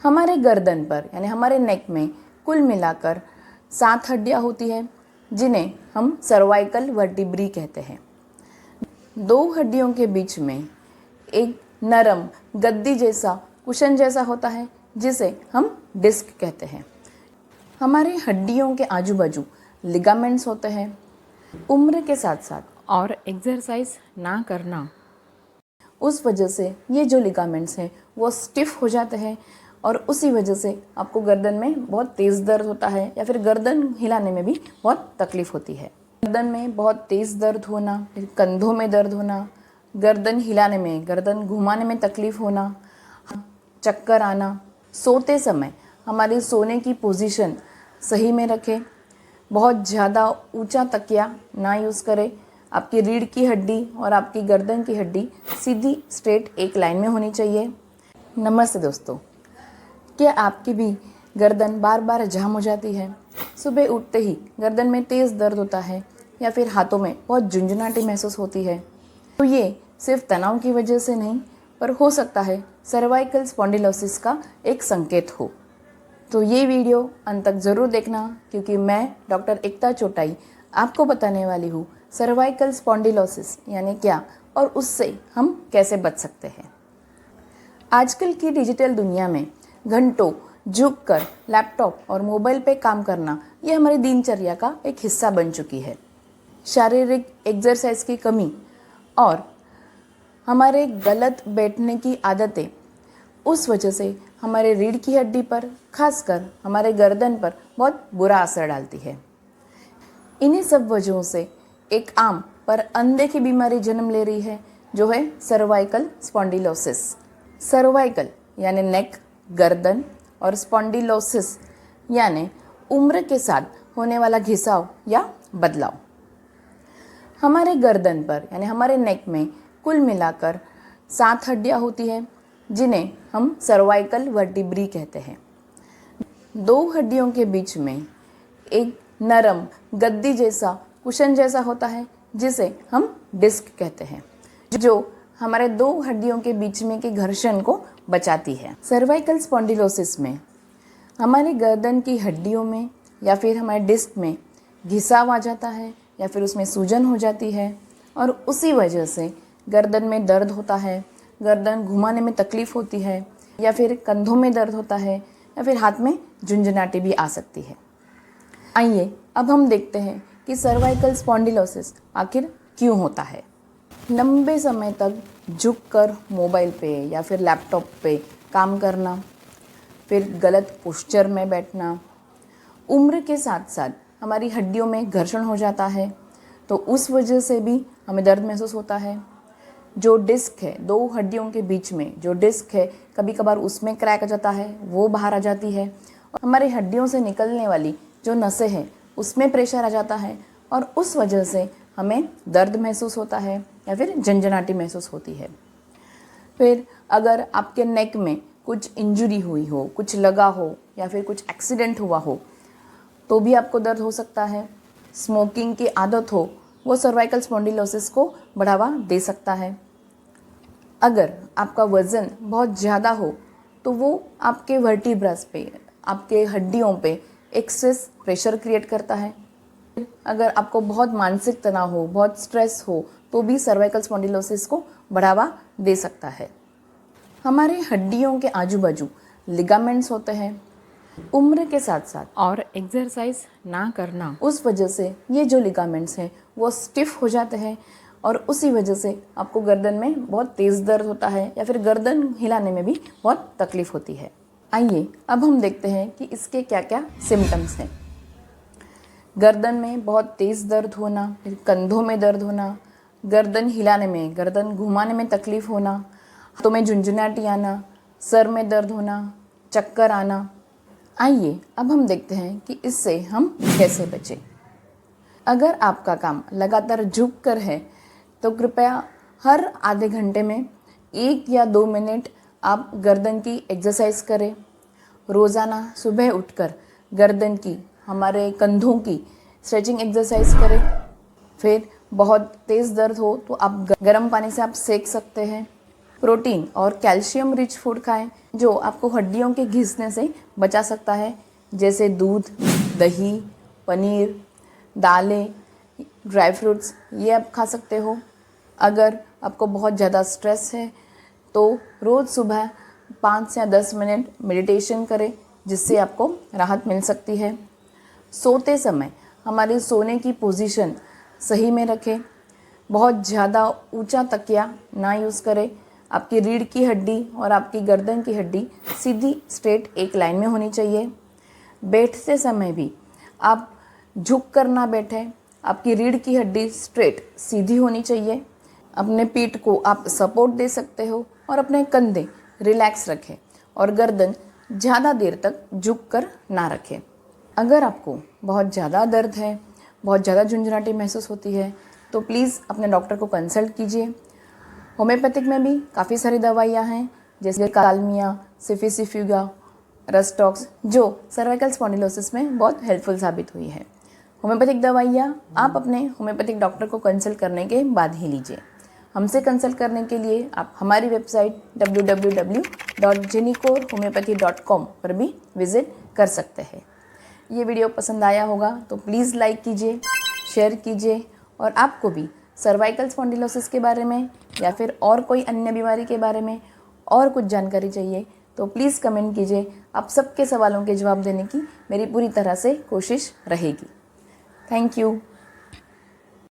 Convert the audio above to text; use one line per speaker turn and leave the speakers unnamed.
हमारे गर्दन पर यानी हमारे नेक में कुल मिलाकर 7 हड्डियाँ होती हैं जिन्हें हम सर्वाइकल वर्टिब्री कहते हैं। 2 हड्डियों के बीच में एक नरम गद्दी जैसा कुशन जैसा होता है जिसे हम डिस्क कहते हैं। हमारे हड्डियों के आजू बाजू लिगामेंट्स होते हैं। उम्र के साथ साथ
और एक्सरसाइज ना करना,
उस वजह से ये जो लिगामेंट्स हैं वो स्टिफ हो जाते हैं और उसी वजह से आपको गर्दन में बहुत तेज़ दर्द होता है या फिर गर्दन हिलाने में भी बहुत तकलीफ़ होती है। गर्दन में बहुत तेज़ दर्द होना, फिर कंधों में दर्द होना, गर्दन हिलाने में, गर्दन घुमाने में तकलीफ़ होना, चक्कर आना, सोते समय हमारी सोने की पोजीशन सही में रखें, बहुत ज़्यादा ऊंचा तकिया ना यूज़ करें, आपकी रीढ़ की हड्डी और आपकी गर्दन की हड्डी सीधी स्ट्रेट एक लाइन में होनी चाहिए। नमस्ते दोस्तों, क्या आपकी भी गर्दन बार बार जाम हो जाती है? सुबह उठते ही गर्दन में तेज़ दर्द होता है या फिर हाथों में बहुत झुंझुनाहट महसूस होती है? तो ये सिर्फ तनाव की वजह से नहीं, पर हो सकता है सर्वाइकल स्पॉन्डिलोसिस का एक संकेत हो। तो ये वीडियो अंत तक ज़रूर देखना, क्योंकि मैं डॉक्टर एकता चोटाई आपको बताने वाली हूँ सर्वाइकल स्पॉन्डिलोसिस यानी क्या और उससे हम कैसे बच सकते हैं। आजकल की डिजिटल दुनिया में घंटों झुककर लैपटॉप और मोबाइल पे काम करना ये हमारी दिनचर्या का एक हिस्सा बन चुकी है। शारीरिक एक्सरसाइज की कमी और हमारे गलत बैठने की आदतें उस वजह से हमारे रीढ़ की हड्डी पर, खासकर हमारे गर्दन पर बहुत बुरा असर डालती है। इन्हीं सब वजहों से एक आम पर अनदेखी बीमारी जन्म ले रही है जो है सर्वाइकल स्पॉन्डिलोसिस। सर्वाइकल यानी नेक, गर्दन और स्पॉन्डिलोसिस यानी उम्र के साथ होने वाला घिसाव या बदलाव। हमारे गर्दन पर यानी हमारे नेक में कुल मिलाकर 7 हड्डियाँ होती हैं जिन्हें हम सर्वाइकल वर्टिब्री कहते हैं। 2 हड्डियों के बीच में एक नरम गद्दी जैसा कुशन जैसा होता है जिसे हम डिस्क कहते हैं, जो हमारे 2 हड्डियों के बीच में के घर्षण को बचाती है। सर्वाइकल स्पॉन्डिलोसिस में हमारे गर्दन की हड्डियों में या फिर हमारे डिस्क में घिसाव आ जाता है या फिर उसमें सूजन हो जाती है और उसी वजह से गर्दन में दर्द होता है, गर्दन घुमाने में तकलीफ़ होती है या फिर कंधों में दर्द होता है या फिर हाथ में झुंझुनाहट भी आ सकती है। आइए अब हम देखते हैं कि सर्वाइकल स्पॉन्डिलोसिस आखिर क्यों होता है। लंबे समय तक झुककर मोबाइल पे या फिर लैपटॉप पे काम करना, फिर गलत पोस्चर में बैठना, उम्र के साथ साथ हमारी हड्डियों में घर्षण हो जाता है तो उस वजह से भी हमें दर्द महसूस होता है। जो डिस्क है 2 हड्डियों के बीच में जो डिस्क है, कभी कभार उसमें क्रैक आ जाता है, वो बाहर आ जाती है और हमारी हड्डियों से निकलने वाली जो नसें हैं उसमें प्रेशर आ जाता है और उस वजह से हमें दर्द महसूस होता है या फिर झंझनाहट महसूस होती है। फिर अगर आपके नेक में कुछ इंजरी हुई हो, कुछ लगा हो या फिर कुछ एक्सीडेंट हुआ हो तो भी आपको दर्द हो सकता है। स्मोकिंग की आदत हो, वो सर्वाइकल स्पॉन्डिलोसिस को बढ़ावा दे सकता है। अगर आपका वज़न बहुत ज़्यादा हो तो वो आपके वर्टिब्रास पे, आपके हड्डियों पे एक्सेस प्रेशर क्रिएट करता है। अगर आपको बहुत मानसिक तनाव हो, बहुत स्ट्रेस हो तो भी सर्वाइकल स्पॉन्डिलोसिस को बढ़ावा दे सकता है। हमारे हड्डियों के आजू बाजू लिगामेंट्स होते हैं। उम्र के साथ साथ
और एक्सरसाइज ना करना,
उस वजह से ये जो लिगामेंट्स हैं वो स्टिफ हो जाते हैं और उसी वजह से आपको गर्दन में बहुत तेज़ दर्द होता है या फिर गर्दन हिलाने में भी बहुत तकलीफ़ होती है। आइए अब हम देखते हैं कि इसके क्या क्या सिम्टम्स हैं। गर्दन में बहुत तेज़ दर्द होना, फिर कंधों में दर्द होना, गर्दन हिलाने में, गर्दन घुमाने में तकलीफ़ होना, हाथों में झुंझुनाहट आना, सर में दर्द होना, चक्कर आना। आइए अब हम देखते हैं कि इससे हम कैसे बचें। अगर आपका काम लगातार झुक कर है तो कृपया हर आधे घंटे में 1 या 2 मिनट आप गर्दन की एक्सरसाइज करें। रोज़ाना सुबह उठकर गर्दन की, हमारे कंधों की स्ट्रेचिंग एक्सरसाइज करें। फिर बहुत तेज़ दर्द हो तो आप गर्म पानी से आप सेक सकते हैं। प्रोटीन और कैल्शियम रिच फूड खाएं जो आपको हड्डियों के घिसने से बचा सकता है, जैसे दूध, दही, पनीर, दालें, ड्राई फ्रूट्स, ये आप खा सकते हो। अगर आपको बहुत ज़्यादा स्ट्रेस है तो रोज़ सुबह 5 या 10 मिनट मेडिटेशन करें, जिससे आपको राहत मिल सकती है। सोते समय हमारी सोने की पोजीशन सही में रखें। बहुत ज़्यादा ऊंचा तकिया ना यूज़ करें। आपकी रीढ़ की हड्डी और आपकी गर्दन की हड्डी सीधी स्ट्रेट एक लाइन में होनी चाहिए। बैठते समय भी आप झुक कर ना बैठें। आपकी रीढ़ की हड्डी स्ट्रेट सीधी होनी चाहिए। अपने पीठ को आप सपोर्ट दे सकते हो और अपने कंधे रिलैक्स रखें और गर्दन ज़्यादा देर तक झुक कर ना रखें। अगर आपको बहुत ज़्यादा दर्द है, बहुत ज़्यादा झुंझुनाहट महसूस होती है, तो प्लीज़ अपने डॉक्टर को कंसल्ट कीजिए। होम्योपैथिक में भी काफ़ी सारी दवाइयाँ हैं, जैसे कालमिया, सिफिसिफ्यूगा, रस्टॉक्स, जो सर्वाइकल स्पॉन्डिलोसिस में बहुत हेल्पफुल साबित हुई है। होम्योपैथिक दवाइयाँ आप अपने होम्योपैथिक डॉक्टर को कंसल्ट करने के बाद ही लीजिए। हमसे कंसल्ट करने के लिए आप हमारी वेबसाइट www.jenicorhomeopathy.com पर भी विज़िट कर सकते हैं। ये वीडियो पसंद आया होगा तो प्लीज़ लाइक कीजिए, शेयर कीजिए, और आपको भी सर्वाइकल स्पॉन्डिलोसिस के बारे में या फिर और कोई अन्य बीमारी के बारे में और कुछ जानकारी चाहिए तो प्लीज़ कमेंट कीजिए। आप सबके सवालों के जवाब देने की मेरी पूरी तरह से कोशिश रहेगी। Thank you.